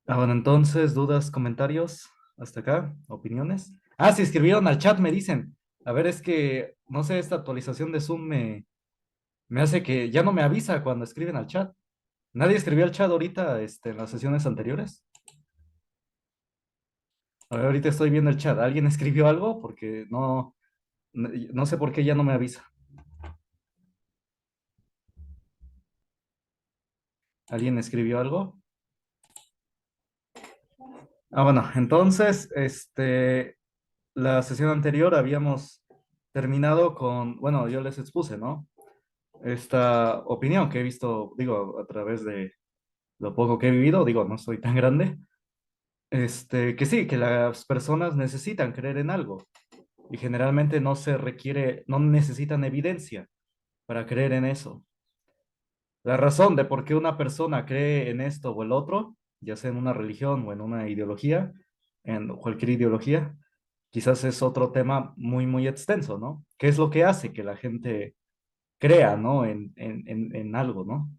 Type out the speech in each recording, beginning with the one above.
Bueno, entonces, dudas, comentarios, hasta acá, opiniones. Ah, sí, escribieron al chat, me dicen. A ver, es que, no sé, esta actualización de Zoom me hace que ya no me avisa cuando escriben al chat. ¿Nadie escribió al chat ahorita, en las sesiones anteriores? A ver, ahorita estoy viendo el chat. ¿Alguien escribió algo? Porque no sé por qué ya no me avisa. ¿Alguien escribió algo? Bueno, entonces, la sesión anterior habíamos terminado con, bueno, yo les expuse, ¿no? Esta opinión que he visto, digo, a través de lo poco que he vivido, digo, no soy tan grande, que sí, que las personas necesitan creer en algo y generalmente no se requiere, no necesitan evidencia para creer en eso. La razón de por qué una persona cree en esto o el otro, ya sea en una religión o en una ideología, en cualquier ideología, quizás es otro tema muy, muy extenso, ¿no? ¿Qué es lo que hace que la gente crea, ¿no? En algo, ¿no?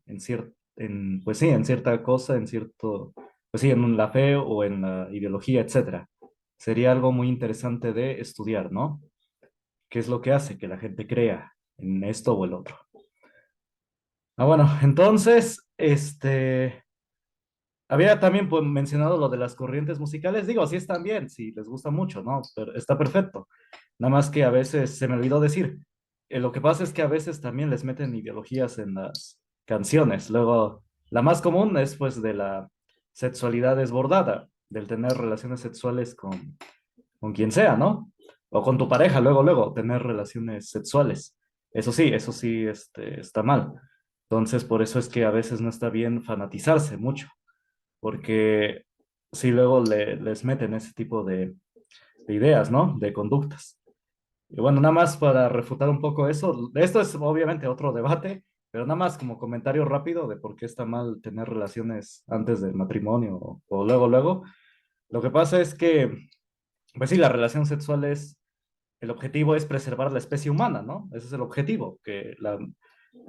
Pues sí, en cierta cosa, en cierto, pues sí, en la fe o en la ideología, etcétera. Sería algo muy interesante de estudiar, ¿no? ¿Qué es lo que hace que la gente crea en esto o el otro? Bueno, entonces, había también pues, mencionado lo de las corrientes musicales. Digo, sí están bien, si les gusta mucho, ¿no? Pero está perfecto. Nada más que a veces se me olvidó decir, lo que pasa es que a veces también les meten ideologías en las canciones. Luego, la más común es pues de la sexualidad desbordada, del tener relaciones sexuales con quien sea, ¿no? O con tu pareja, luego, tener relaciones sexuales. Eso sí, está mal. Entonces, por eso es que a veces no está bien fanatizarse mucho porque sí luego les meten ese tipo de ideas, ¿no? De conductas. Y bueno, nada más para refutar un poco eso, esto es obviamente otro debate, pero nada más como comentario rápido de por qué está mal tener relaciones antes del matrimonio o luego. Lo que pasa es que, pues sí, la relación sexual el objetivo es preservar la especie humana, ¿no? Ese es el objetivo, que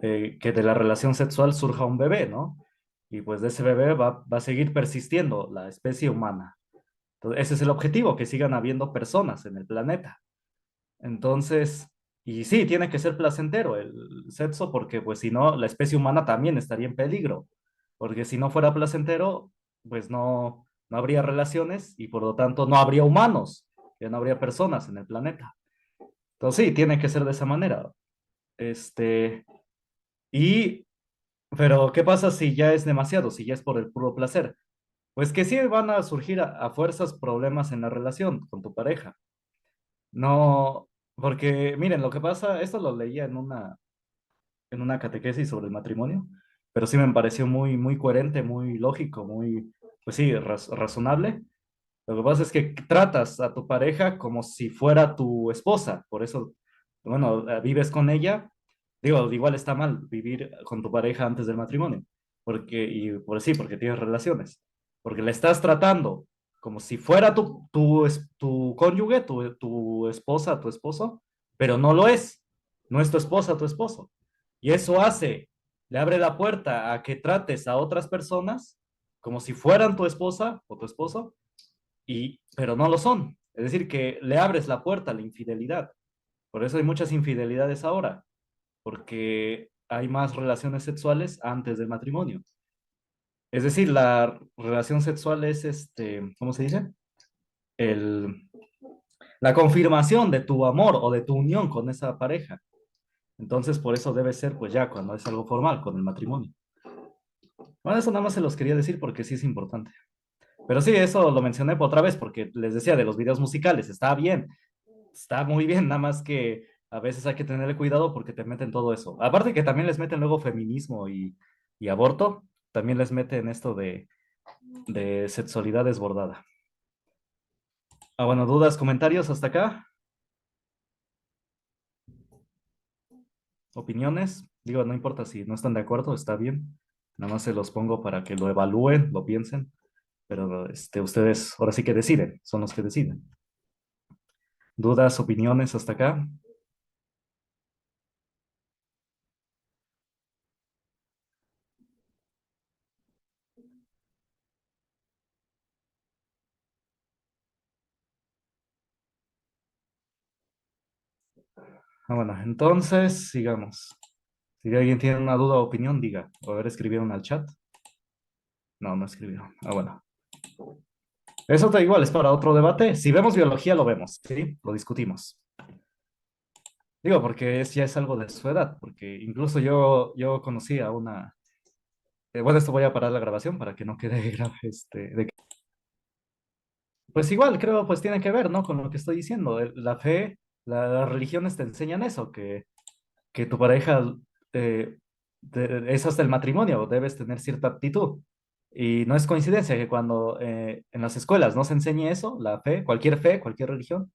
de la relación sexual surja un bebé, ¿no? Y pues de ese bebé va a seguir persistiendo la especie humana. Entonces, ese es el objetivo, que sigan habiendo personas en el planeta. Entonces, y sí, tiene que ser placentero el sexo, porque pues si no, la especie humana también estaría en peligro, porque si no fuera placentero, pues no habría relaciones y por lo tanto no habría humanos, ya no habría personas en el planeta. Entonces, sí, tiene que ser de esa manera. Este, y, pero, ¿qué pasa si ya es demasiado, si ya es por el puro placer? Pues que sí van a surgir a fuerzas problemas en la relación con tu pareja. No, porque miren, lo que pasa, esto lo leía en una catequesis sobre el matrimonio, pero sí me pareció muy, muy coherente, muy lógico, muy, pues sí, razonable. Lo que pasa es que tratas a tu pareja como si fuera tu esposa, por eso, bueno, vives con ella. Digo, igual está mal vivir con tu pareja antes del matrimonio, y por sí, porque tienes relaciones, porque le estás tratando como si fuera tu cónyuge, tu esposa, tu esposo, pero no lo es, no es tu esposa, tu esposo. Y eso le abre la puerta a que trates a otras personas como si fueran tu esposa o tu esposo, pero no lo son. Es decir, que le abres la puerta a la infidelidad. Por eso hay muchas infidelidades ahora, porque hay más relaciones sexuales antes del matrimonio. Es decir, la relación sexual es ¿cómo se dice? El, la confirmación de tu amor o de tu unión con esa pareja. Entonces, por eso debe ser, pues ya, cuando es algo formal, con el matrimonio. Bueno, eso nada más se los quería decir porque sí es importante. Pero sí, eso lo mencioné por otra vez porque les decía de los videos musicales, está muy bien, nada más que a veces hay que tenerle cuidado porque te meten todo eso. Aparte que también les meten luego feminismo y aborto, también les meten esto de sexualidad desbordada. Bueno, dudas, comentarios hasta acá, opiniones. Digo, no importa si no están de acuerdo, está bien. Nada más se los pongo para que lo evalúen, lo piensen, pero ustedes ahora sí que deciden, son los que deciden. Dudas, opiniones hasta acá. Bueno, entonces sigamos. Si alguien tiene una duda o opinión, diga. O a ver, escribieron al chat. No, no escribieron. Bueno. Eso da igual, es para otro debate. Si vemos biología, lo vemos, ¿sí? Lo discutimos. Digo, porque ya es algo de su edad, porque incluso yo conocí a una... bueno, esto voy a parar la grabación para que no quede grave, pues igual, creo, pues tiene que ver, ¿no? Con lo que estoy diciendo. La fe, las religiones te enseñan eso, que tu pareja eh, es hasta el matrimonio, debes tener cierta actitud. Y no es coincidencia que cuando en las escuelas no se enseñe eso, la fe, cualquier religión,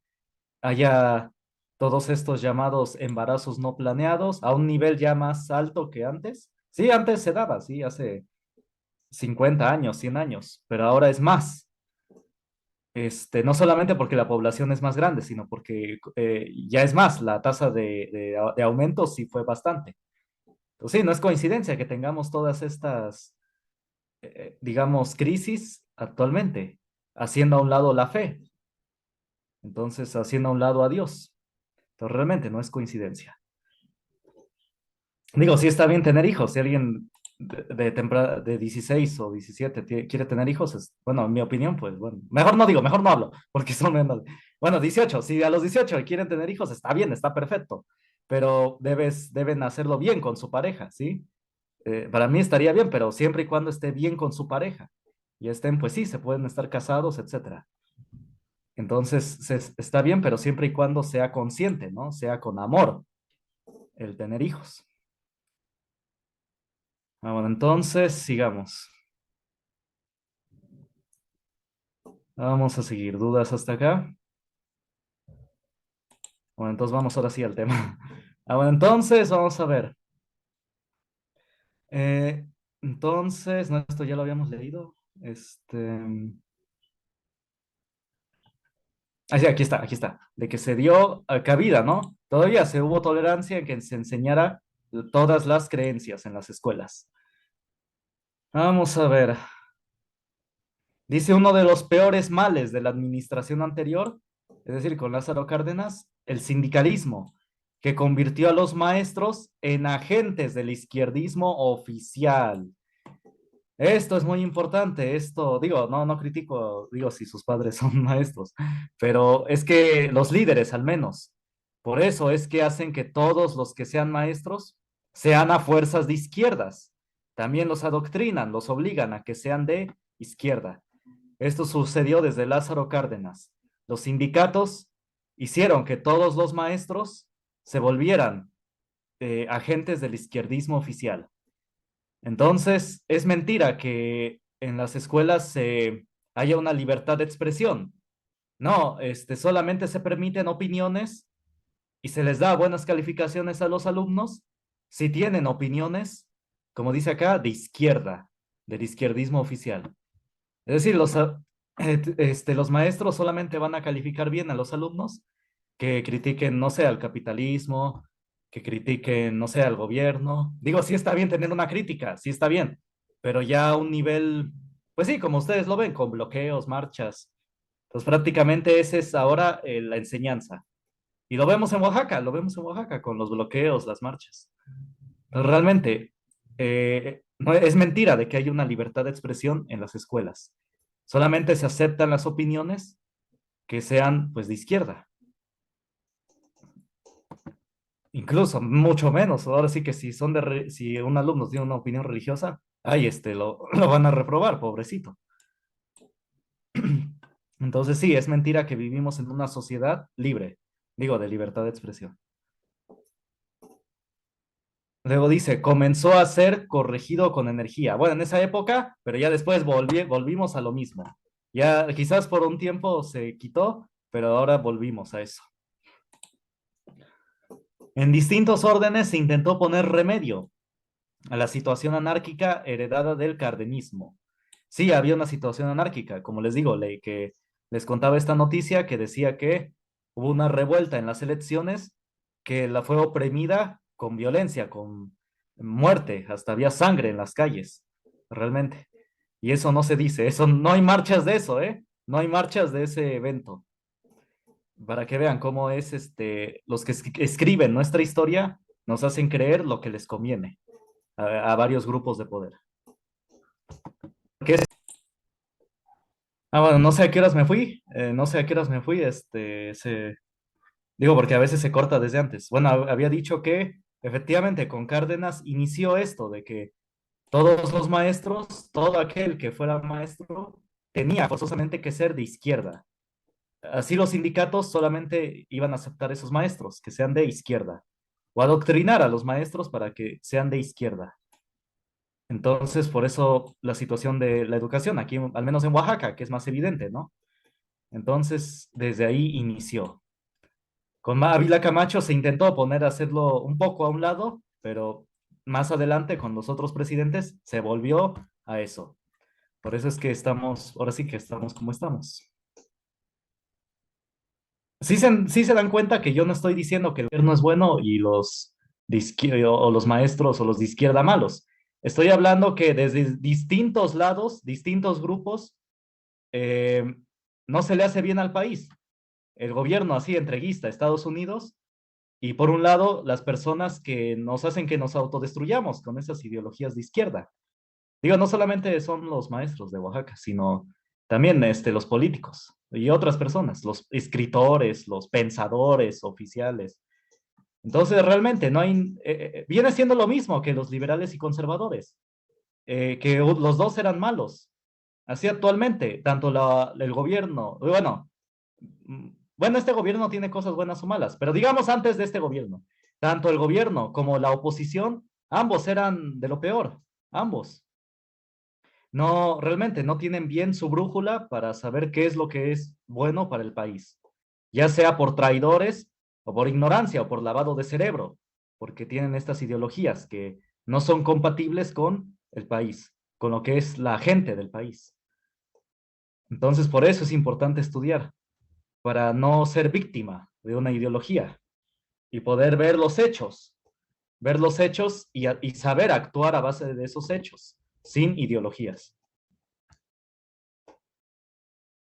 haya todos estos llamados embarazos no planeados a un nivel ya más alto que antes. Sí, antes se daba, sí, hace 50 años, 100 años, pero ahora es más. No solamente porque la población es más grande, sino porque ya es más, la tasa de aumento sí fue bastante. Entonces, sí, no es coincidencia que tengamos todas estas, digamos, crisis actualmente, haciendo a un lado la fe, entonces haciendo a un lado a Dios. Entonces, realmente no es coincidencia. Digo, sí está bien tener hijos. Si alguien de 16 o 17 quiere tener hijos, bueno, en mi opinión, pues bueno, mejor no digo, mejor no hablo, porque son menos. Bueno, 18, si a los 18 quieren tener hijos, está bien, está perfecto, pero deben hacerlo bien con su pareja, ¿sí? Para mí estaría bien, pero siempre y cuando esté bien con su pareja y estén, pues sí, se pueden estar casados, etcétera. Entonces, está bien, pero siempre y cuando sea consciente, ¿no? Sea con amor el tener hijos. Bueno, entonces sigamos. Vamos a seguir. ¿Dudas hasta acá? Bueno, entonces vamos ahora sí al tema. Bueno, entonces vamos a ver. Eh, entonces, no, esto ya lo habíamos leído. Sí, aquí está, aquí está. De que se dio cabida, ¿no? Todavía se hubo tolerancia en que se enseñara todas las creencias en las escuelas. Vamos a ver. Dice uno de los peores males de la administración anterior, es decir, con Lázaro Cárdenas, el sindicalismo, que convirtió a los maestros en agentes del izquierdismo oficial. Esto es muy importante, esto, digo, no critico, digo, si sus padres son maestros, pero es que los líderes al menos, por eso es que hacen que todos los que sean maestros sean a fuerzas de izquierdas. También los adoctrinan, los obligan a que sean de izquierda. Esto sucedió desde Lázaro Cárdenas. Los sindicatos hicieron que todos los maestros se volvieran agentes del izquierdismo oficial. Entonces, es mentira que en las escuelas haya una libertad de expresión. No, solamente se permiten opiniones y se les da buenas calificaciones a los alumnos si tienen opiniones, como dice acá, de izquierda, del izquierdismo oficial. Es decir, los maestros solamente van a calificar bien a los alumnos que critiquen, no sé, al capitalismo, que critiquen, no sé, al gobierno. Digo, sí está bien tener una crítica, sí está bien, pero ya a un nivel, pues sí, como ustedes lo ven, con bloqueos, marchas. Pues prácticamente esa es ahora la enseñanza. Y lo vemos en Oaxaca con los bloqueos, las marchas. Pero realmente, no, es mentira de que hay una libertad de expresión en las escuelas. Solamente se aceptan las opiniones que sean, pues, de izquierda. Incluso, mucho menos. Ahora sí que si un alumno tiene una opinión religiosa, ay, lo van a reprobar, pobrecito. Entonces, sí, es mentira que vivimos en una sociedad libre, digo, de libertad de expresión. Luego dice, comenzó a ser corregido con energía. Bueno, en esa época, pero ya después volvimos a lo mismo. Ya quizás por un tiempo se quitó, pero ahora volvimos a eso. En distintos órdenes se intentó poner remedio a la situación anárquica heredada del cardenismo. Sí, había una situación anárquica, como les digo, que les contaba esta noticia que decía que hubo una revuelta en las elecciones que la fue oprimida con violencia, con muerte, hasta había sangre en las calles, realmente. Y eso no se dice, eso no hay marchas de eso, ¿eh? No hay marchas de ese evento. para que vean cómo es los que escriben nuestra historia nos hacen creer lo que les conviene a varios grupos de poder. Porque bueno, no sé a qué horas me fui, no sé a qué horas me fui, digo porque a veces se corta desde antes. Bueno, había dicho que efectivamente con Cárdenas inició esto de que todos los maestros, todo aquel que fuera maestro, tenía forzosamente que ser de izquierda. Así los sindicatos solamente iban a aceptar esos maestros, que sean de izquierda, o adoctrinar a los maestros para que sean de izquierda. Entonces, por eso la situación de la educación, aquí, al menos en Oaxaca, que es más evidente, ¿no? Entonces, desde ahí inició. Con Ávila Camacho se intentó poner a hacerlo un poco a un lado, pero más adelante, con los otros presidentes, se volvió a eso. Por eso es que estamos, ahora sí que estamos como estamos. Sí se dan cuenta que yo no estoy diciendo que el gobierno es bueno y los de izquierda o los maestros o los de izquierda malos. Estoy hablando que desde distintos lados, distintos grupos, eh, no se le hace bien al país. El gobierno así entreguista, Estados Unidos, y por un lado las personas que nos hacen que nos autodestruyamos con esas ideologías de izquierda. Digo, no solamente son los maestros de Oaxaca, sino también los políticos y otras personas, los escritores, los pensadores oficiales. Entonces, realmente no hay, viene siendo lo mismo que los liberales y conservadores, que los dos eran malos. Así actualmente, tanto el gobierno, bueno, este gobierno tiene cosas buenas o malas, pero digamos antes de este gobierno, tanto el gobierno como la oposición, ambos eran de lo peor, ambos no, realmente no tienen bien su brújula para saber qué es lo que es bueno para el país, ya sea por traidores o por ignorancia o por lavado de cerebro, porque tienen estas ideologías que no son compatibles con el país, con lo que es la gente del país. Entonces, por eso es importante estudiar, para no ser víctima de una ideología y poder ver los hechos y saber actuar a base de esos hechos, sin ideologías.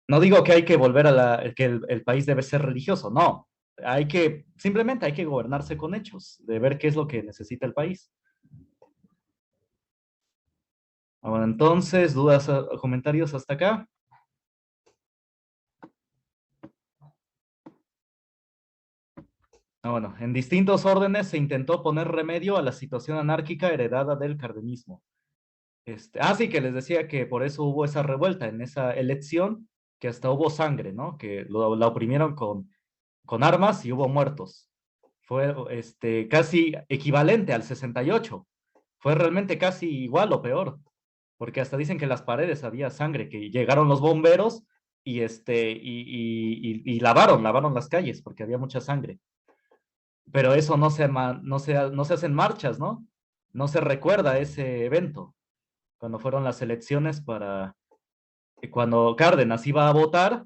No digo que hay que volver a que el país debe ser religioso, no. Simplemente hay que gobernarse con hechos, de ver qué es lo que necesita el país. Bueno, entonces, dudas o comentarios hasta acá. Bueno, en distintos órdenes se intentó poner remedio a la situación anárquica heredada del cardenismo. Sí, que les decía que por eso hubo esa revuelta en esa elección, que hasta hubo sangre, ¿no? Que la oprimieron con armas y hubo muertos. Fue casi equivalente al 68. Fue realmente casi igual o peor, porque hasta dicen que en las paredes había sangre, que llegaron los bomberos y lavaron las calles porque había mucha sangre. Pero eso no se hacen marchas, ¿no? No se recuerda ese evento, cuando fueron las elecciones cuando Cárdenas iba a votar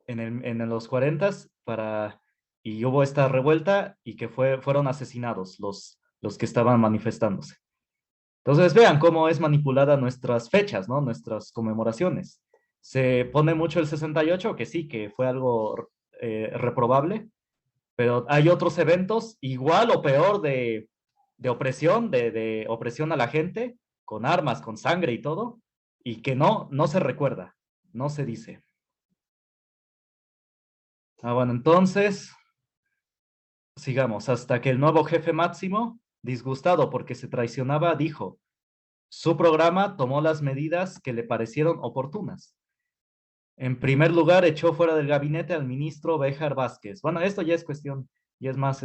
en los 40 y hubo esta revuelta y que fueron asesinados los que estaban manifestándose. Entonces vean cómo es manipulada nuestras fechas, ¿no? Nuestras conmemoraciones. Se pone mucho el 68, que sí, que fue algo reprobable, pero hay otros eventos igual o peor de opresión, de opresión a la gente, con armas, con sangre y todo, y que no se recuerda, no se dice. Bueno, entonces, sigamos, hasta que el nuevo jefe máximo, disgustado porque se traicionaba, dijo, su programa tomó las medidas que le parecieron oportunas. En primer lugar, echó fuera del gabinete al ministro Béjar Vázquez. Bueno, esto ya es cuestión, ya es más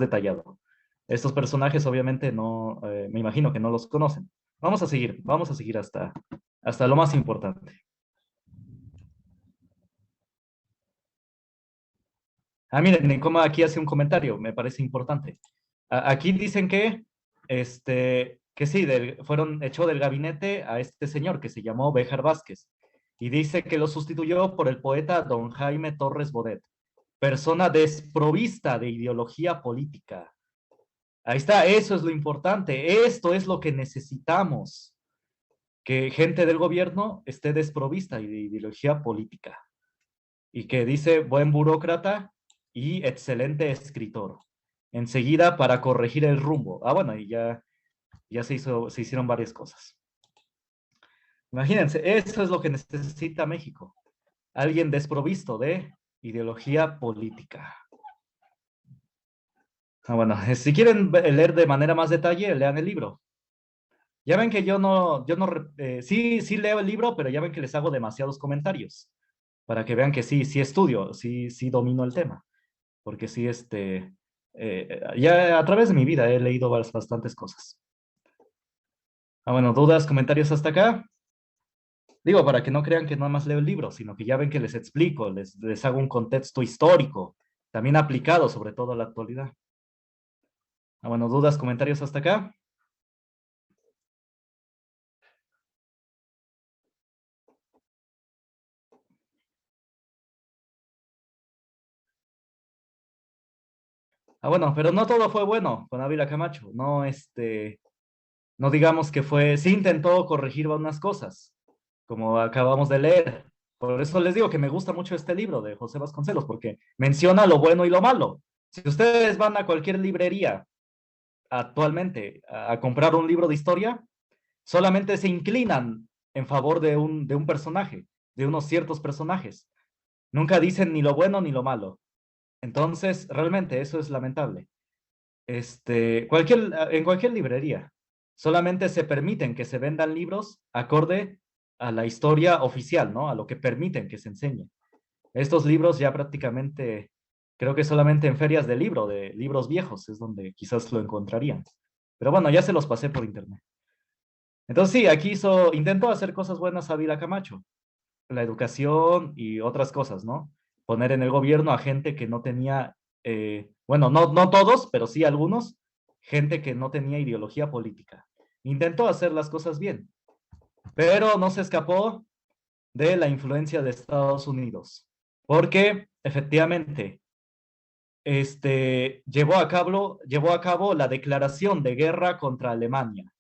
detallado. Estos personajes obviamente no, me imagino que no los conocen. Vamos a seguir hasta lo más importante. Miren, como aquí hace un comentario, me parece importante. Aquí dicen que sí, echó del gabinete a este señor que se llamó Béjar Vázquez y dice que lo sustituyó por el poeta don Jaime Torres Bodet, persona desprovista de ideología política. Ahí está, eso es lo importante, esto es lo que necesitamos, que gente del gobierno esté desprovista de ideología política. y que dice buen burócrata y excelente escritor. Enseguida para corregir el rumbo. Ah, bueno, y ya se hicieron varias cosas. Imagínense, eso es lo que necesita México. Alguien desprovisto de ideología política. Ah, bueno, si quieren leer de manera más detalle, lean el libro. Ya ven que sí leo el libro, pero ya ven que les hago demasiados comentarios para que vean que sí estudio, sí domino el tema, porque sí, ya a través de mi vida he leído bastantes cosas. Ah, bueno, dudas, comentarios hasta acá. Digo, para que no crean que nada más leo el libro, sino que ya ven que les explico, les hago un contexto histórico, también aplicado sobre todo a la actualidad. Ah, bueno, dudas, comentarios hasta acá. Ah, bueno, pero no todo fue bueno con Ávila Camacho. No, no digamos que sí intentó corregir unas cosas, como acabamos de leer. Por eso les digo que me gusta mucho este libro de José Vasconcelos, porque menciona lo bueno y lo malo. Si ustedes van a cualquier librería actualmente a comprar un libro de historia, solamente se inclinan en favor de un personaje, de unos ciertos personajes. Nunca dicen ni lo bueno ni lo malo. Entonces, realmente eso es lamentable. En cualquier librería, solamente se permiten que se vendan libros acorde a la historia oficial, ¿no? A lo que permiten que se enseñe. Estos libros ya prácticamente, creo que solamente en ferias de libros viejos, es donde quizás lo encontrarían. Pero bueno, ya se los pasé por internet. Entonces sí, intentó hacer cosas buenas a Vila Camacho, la educación y otras cosas, ¿no? Poner en el gobierno a gente que no tenía, bueno, no todos, pero sí algunos, gente que no tenía ideología política. Intentó hacer las cosas bien, pero no se escapó de la influencia de Estados Unidos, porque efectivamente, llevó a cabo la declaración de guerra contra Alemania.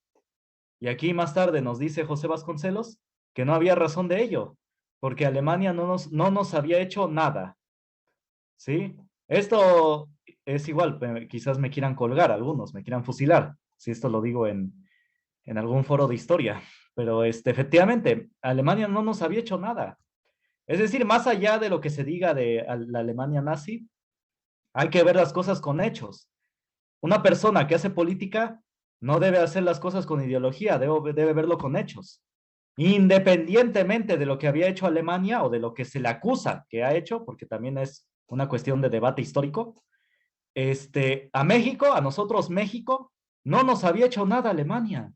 Y aquí más tarde nos dice José Vasconcelos que no había razón de ello, porque Alemania no nos había hecho nada, ¿sí? Esto es igual, quizás me quieran colgar algunos, me quieran fusilar, si esto lo digo en algún foro de historia, pero efectivamente, Alemania no nos había hecho nada. Es decir, más allá de lo que se diga de la Alemania nazi, hay que ver las cosas con hechos. Una persona que hace política no debe hacer las cosas con ideología, debe verlo con hechos. Independientemente de lo que había hecho Alemania o de lo que se le acusa que ha hecho, porque también es una cuestión de debate histórico, a México, a nosotros México, no nos había hecho nada Alemania,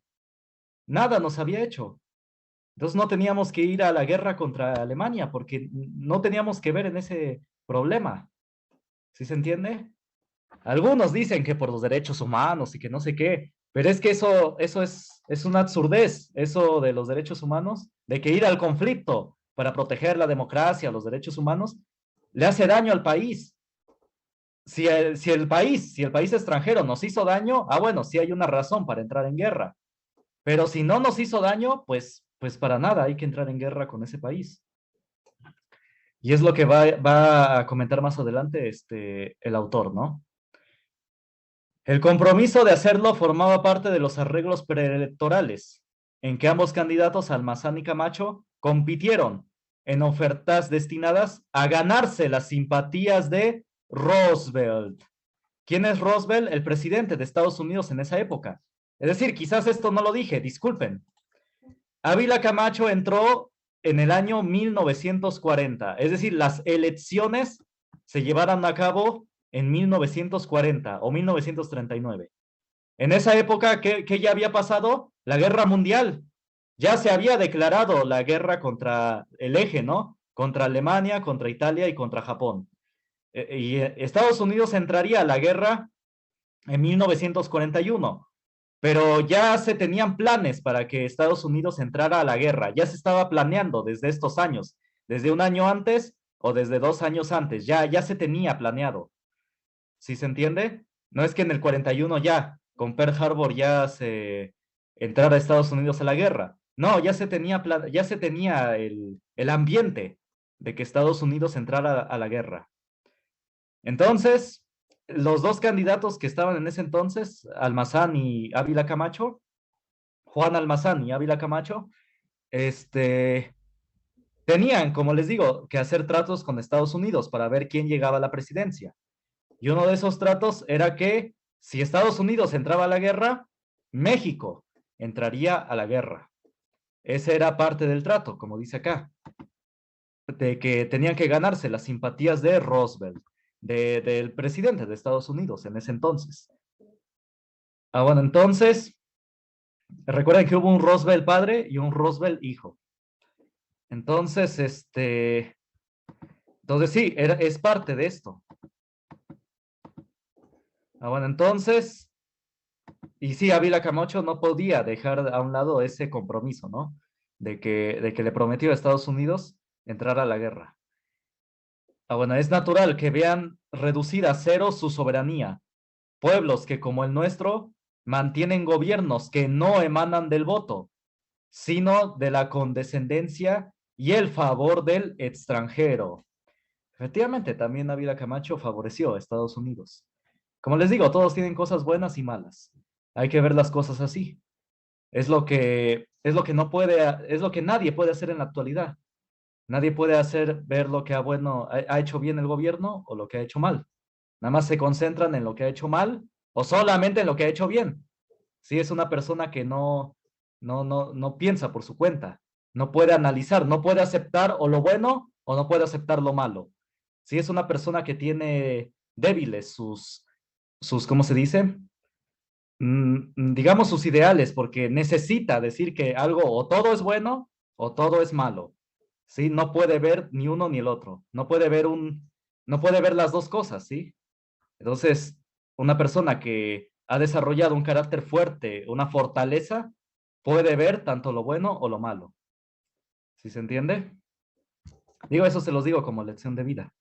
nada nos había hecho. Entonces no teníamos que ir a la guerra contra Alemania porque no teníamos que ver en ese problema. ¿Sí se entiende? Algunos dicen que por los derechos humanos y que no sé qué, pero es que eso es una absurdez, eso de los derechos humanos, de que ir al conflicto para proteger la democracia, los derechos humanos, le hace daño al país. Si el país extranjero nos hizo daño, bueno, sí hay una razón para entrar en guerra, pero si no nos hizo daño, pues para nada hay que entrar en guerra con ese país. Y es lo que va a comentar más adelante el autor, ¿no? El compromiso de hacerlo formaba parte de los arreglos preelectorales, en que ambos candidatos, Almazán y Camacho, compitieron en ofertas destinadas a ganarse las simpatías de Roosevelt. ¿Quién es Roosevelt? El presidente de Estados Unidos en esa época. Es decir, quizás esto no lo dije, disculpen. Ávila Camacho entró en el año 1940, es decir, las elecciones se llevaron a cabo en 1940 o 1939. En esa época, ¿qué ya había pasado? La guerra mundial. Ya se había declarado la guerra contra el eje, ¿no? Contra Alemania, contra Italia y contra Japón. Y Estados Unidos entraría a la guerra en 1941, pero ya se tenían planes para que Estados Unidos entrara a la guerra, ya se estaba planeando desde estos años, desde un año antes o desde 2 años antes, ya se tenía planeado. ¿Sí se entiende? No es que en el 41 ya, con Pearl Harbor ya se entrara a Estados Unidos a la guerra. No, ya se tenía el ambiente de que Estados Unidos entrara a la guerra. Entonces, los dos candidatos que estaban en ese entonces, Almazán y Ávila Camacho, Juan Almazán y Ávila Camacho, este, tenían, como les digo, que hacer tratos con Estados Unidos para ver quién llegaba a la presidencia. Y uno de esos tratos era que si Estados Unidos entraba a la guerra, México entraría a la guerra. Ese era parte del trato, como dice acá, de que tenían que ganarse las simpatías de Roosevelt, del presidente de Estados Unidos en ese entonces. Bueno, entonces, recuerden que hubo un Roosevelt padre y un Roosevelt hijo. Entonces, entonces sí, es parte de esto. Bueno, entonces, y sí, Ávila Camacho no podía dejar a un lado ese compromiso, ¿no? De que le prometió a Estados Unidos entrar a la guerra. Bueno, es natural que vean reducida a cero su soberanía. Pueblos que, como el nuestro, mantienen gobiernos que no emanan del voto, sino de la condescendencia y el favor del extranjero. Efectivamente, también Ávila Camacho favoreció a Estados Unidos. Como les digo, todos tienen cosas buenas y malas. Hay que ver las cosas así. Es lo que no puede, es lo que nadie puede hacer en la actualidad. Nadie puede hacer ver lo que ha hecho bien el gobierno o lo que ha hecho mal. Nada más se concentran en lo que ha hecho mal o solamente en lo que ha hecho bien. Si es una persona que no piensa por su cuenta, no puede analizar, no puede aceptar o lo bueno o no puede aceptar lo malo. Si es una persona que tiene débiles ¿cómo se dice? Digamos sus ideales, porque necesita decir que algo o todo es bueno o todo es malo. ¿Sí? No puede ver ni uno ni el otro. No puede ver las dos cosas, ¿sí? Entonces, una persona que ha desarrollado un carácter fuerte, una fortaleza, puede ver tanto lo bueno o lo malo. ¿Sí se entiende? Digo, eso se los digo como lección de vida,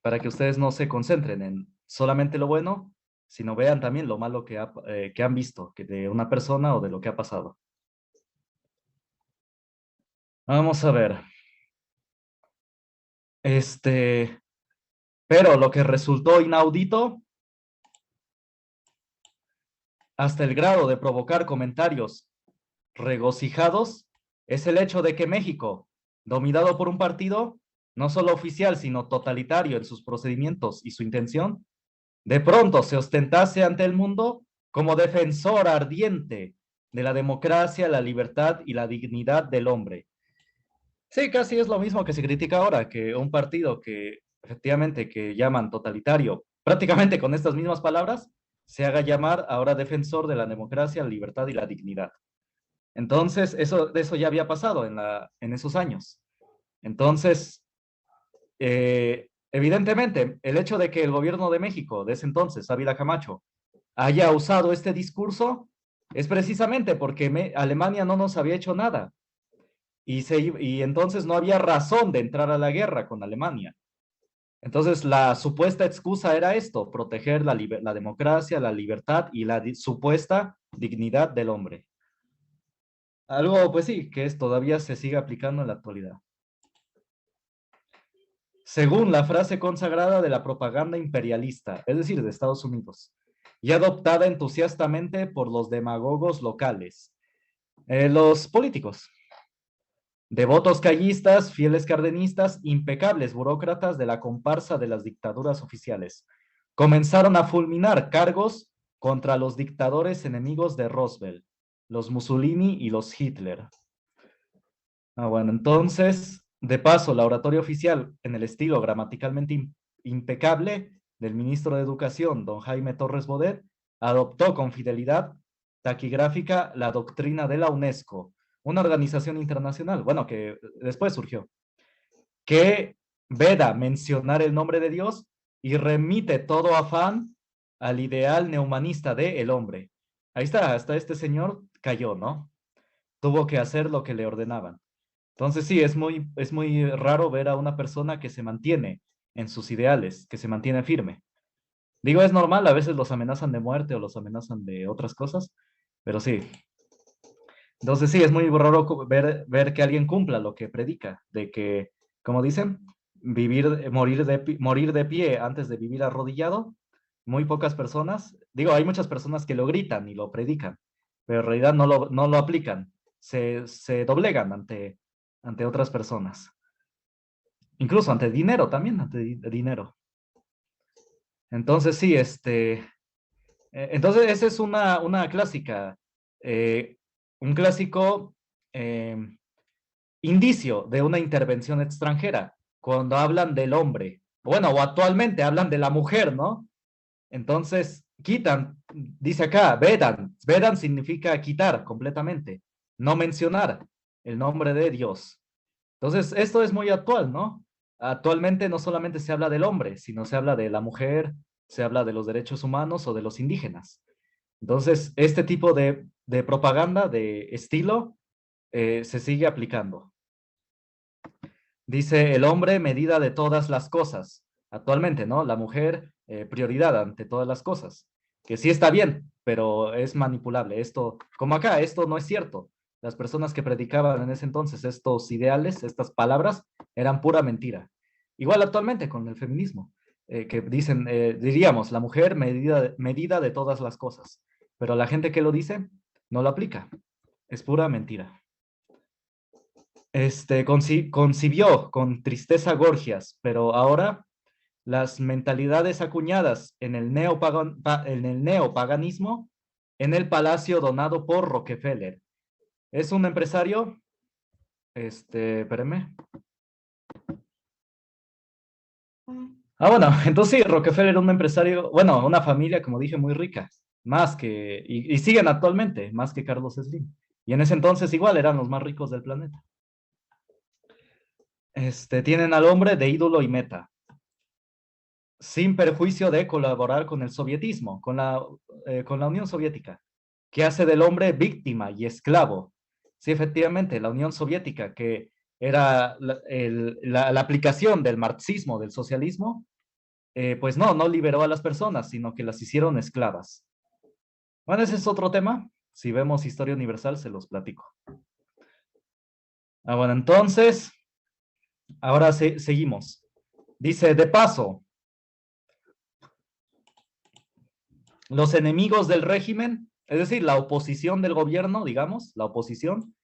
para que ustedes no se concentren en solamente lo bueno, sino vean también lo malo que han visto que de una persona o de lo que ha pasado. Vamos a ver. Este, pero lo que resultó inaudito hasta el grado de provocar comentarios regocijados es el hecho de que México, dominado por un partido, no solo oficial, sino totalitario en sus procedimientos y su intención, de pronto se ostentase ante el mundo como defensor ardiente de la democracia, la libertad y la dignidad del hombre. Sí, casi es lo mismo que se critica ahora, que un partido que efectivamente que llaman totalitario, prácticamente con estas mismas palabras, se haga llamar ahora defensor de la democracia, la libertad y la dignidad. Entonces, eso ya había pasado en esos años. Entonces, evidentemente, el hecho de que el gobierno de México, de ese entonces, Ávila Camacho, haya usado este discurso, es precisamente porque Alemania no nos había hecho nada. Y entonces no había razón de entrar a la guerra con Alemania. Entonces, la supuesta excusa era esto, proteger la democracia, la libertad y la supuesta dignidad del hombre. Algo, pues sí, que todavía se sigue aplicando en la actualidad. Según la frase consagrada de la propaganda imperialista, es decir, de Estados Unidos, y adoptada entusiastamente por los demagogos locales, los políticos, devotos callistas, fieles cardenistas, impecables burócratas de la comparsa de las dictaduras oficiales, comenzaron a fulminar cargos contra los dictadores enemigos de Roosevelt, los Mussolini y los Hitler. Bueno, entonces, de paso, la oratoria oficial, en el estilo gramaticalmente impecable del ministro de Educación, don Jaime Torres Bodet, adoptó con fidelidad taquigráfica la doctrina de la UNESCO, una organización internacional, bueno, que después surgió, que veda mencionar el nombre de Dios y remite todo afán al ideal neumanista de el hombre. Ahí está, hasta este señor cayó, ¿no? Tuvo que hacer lo que le ordenaban. Entonces sí, es muy raro ver a una persona que se mantiene en sus ideales, que se mantiene firme. Digo, es normal, a veces los amenazan de muerte o los amenazan de otras cosas, pero sí. Entonces sí, es muy raro ver que alguien cumpla lo que predica, de que como dicen, morir de pie antes de vivir arrodillado. Muy pocas personas, digo, hay muchas personas que lo gritan y lo predican, pero en realidad no lo aplican, se doblegan ante otras personas, incluso ante dinero también, ante dinero. Entonces, sí, entonces esa es una clásica, eh, un clásico eh, indicio de una intervención extranjera, cuando hablan del hombre, bueno, o actualmente hablan de la mujer, ¿no? Entonces, quitan, dice acá, Vedan significa quitar completamente, no mencionar el nombre de Dios. Entonces, esto es muy actual, ¿no? Actualmente no solamente se habla del hombre, sino se habla de la mujer, se habla de los derechos humanos o de los indígenas. Entonces, este tipo de propaganda, de estilo, se sigue aplicando. Dice el hombre, medida de todas las cosas. Actualmente, ¿no? La mujer, prioridad ante todas las cosas. Que sí está bien, pero es manipulable. Esto, como acá, esto no es cierto. Las personas que predicaban en ese entonces estos ideales, estas palabras, eran pura mentira. Igual actualmente con el feminismo, que dicen, diríamos, la mujer medida de todas las cosas. Pero la gente que lo dice no lo aplica. Es pura mentira. Concibió con tristeza Gorgias, pero ahora las mentalidades acuñadas en el neopaganismo en el palacio donado por Rockefeller. Es un empresario, espérame. Bueno, entonces sí, Rockefeller era un empresario, bueno, una familia, como dije, muy rica, más que, y siguen actualmente, más que Carlos Slim. Y en ese entonces igual eran los más ricos del planeta. Tienen al hombre de ídolo y meta, sin perjuicio de colaborar con el sovietismo, con la Unión Soviética, que hace del hombre víctima y esclavo. Sí, efectivamente, la Unión Soviética, que era la aplicación del marxismo, del socialismo, pues no liberó a las personas, sino que las hicieron esclavas. Bueno, ese es otro tema. Si vemos historia universal, se los platico. Bueno, entonces, ahora seguimos. Dice, de paso, los enemigos del régimen, es decir, la oposición del gobierno, digamos, la oposición,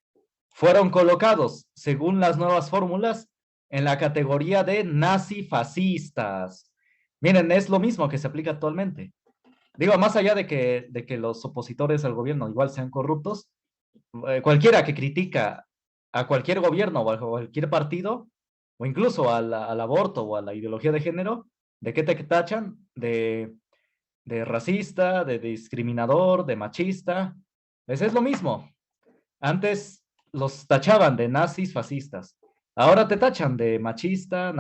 fueron colocados, según las nuevas fórmulas, en la categoría de nazifascistas. Miren, es lo mismo que se aplica actualmente. Digo, más allá de que los opositores al gobierno igual sean corruptos, cualquiera que critica a cualquier gobierno o a cualquier partido, o incluso al aborto o a la ideología de género, ¿de qué te tachan? De racista, de discriminador, de machista. Es lo mismo. Antes los tachaban de nazis fascistas. Ahora te tachan de machista,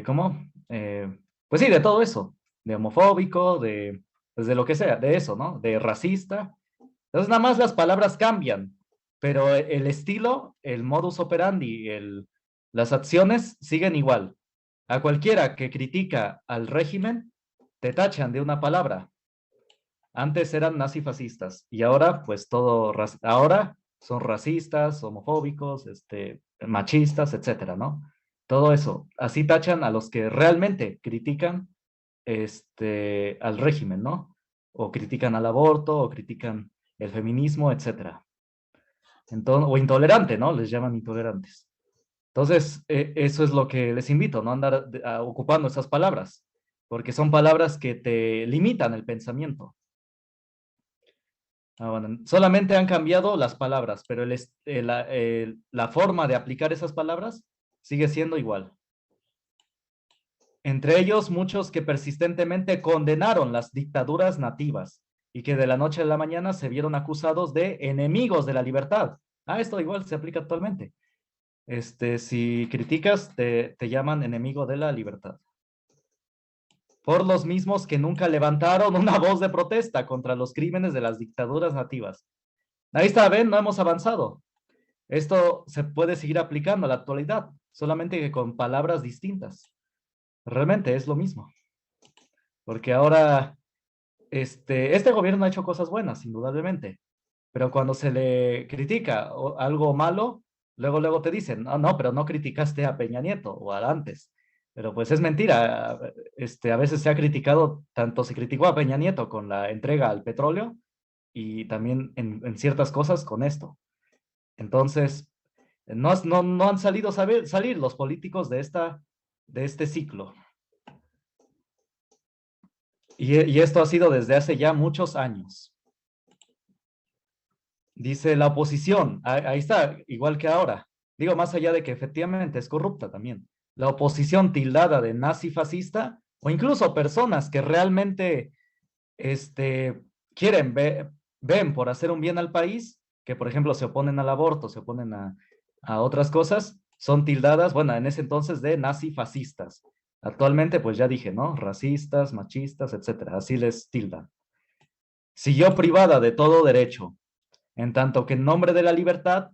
¿cómo? Pues sí, de todo eso. De homofóbico, pues de lo que sea, de eso, ¿no? De racista. Entonces nada más las palabras cambian, pero el estilo, el modus operandi, las acciones siguen igual. A cualquiera que critica al régimen, te tachan de una palabra. Antes eran nazifascistas y ahora, pues ahora son racistas, homofóbicos, machistas, etcétera, ¿no? Todo eso. Así tachan a los que realmente critican al régimen, ¿no? O critican al aborto, o critican el feminismo, etcétera. Entonces, o intolerante, ¿no? Les llaman intolerantes. Entonces, eso es lo que les invito, ¿no? Andar ocupando esas palabras, porque son palabras que te limitan el pensamiento. Bueno, solamente han cambiado las palabras, pero la forma de aplicar esas palabras sigue siendo igual. Entre ellos, muchos que persistentemente condenaron las dictaduras nativas y que de la noche a la mañana se vieron acusados de enemigos de la libertad. Esto igual se aplica actualmente. Si criticas, te llaman enemigo de la libertad. Por los mismos que nunca levantaron una voz de protesta contra los crímenes de las dictaduras nativas. Ahí está, ven, no hemos avanzado. Esto se puede seguir aplicando a la actualidad, solamente que con palabras distintas. Realmente es lo mismo, porque ahora este gobierno ha hecho cosas buenas, indudablemente, pero cuando se le critica algo malo, luego te dicen, no, no, pero no criticaste a Peña Nieto o a antes. Pero pues es mentira. A veces se ha criticado, tanto se criticó a Peña Nieto con la entrega al petróleo y también en ciertas cosas con esto. Entonces, no han salir los políticos de este ciclo. Y esto ha sido desde hace ya muchos años. Dice la oposición, ahí está, igual que ahora. Digo, más allá de que efectivamente es corrupta también. La oposición tildada de nazi fascista o incluso personas que realmente quieren, ven por hacer un bien al país, que por ejemplo se oponen al aborto, se oponen a otras cosas, son tildadas, bueno, en ese entonces de nazi fascistas. Actualmente, pues ya dije, ¿no? Racistas, machistas, etcétera. Así les tildan. Siguió privada de todo derecho, en tanto que en nombre de la libertad